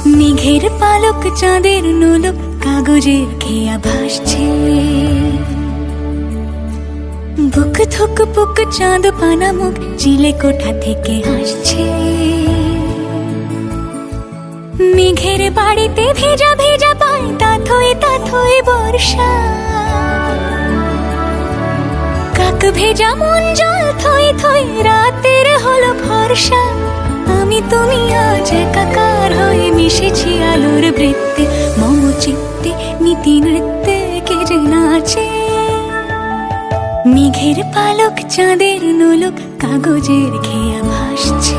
মেঘের পালক চাঁদের নোলক কাগজের খেয়া ভাসছে। বুক থুক পুক চাঁদ পানা মুখ চিলে কোঠা থেকে হাসছে। মেঘের বাড়িতে ভেজা ভেজা পায় তাথই বর্ষা। কাক ভেজা মন জল থই থই রাতের হলো ভরসা। আমি তুমি আজ একাকার হয়ে মিশেছি আলোর বৃত্তে। মম চিত্তে নীতি নৃত্যে কে যে নাচে। মেঘের পালক চাঁদের নোলক কাগজের খেয়া ভাসছে।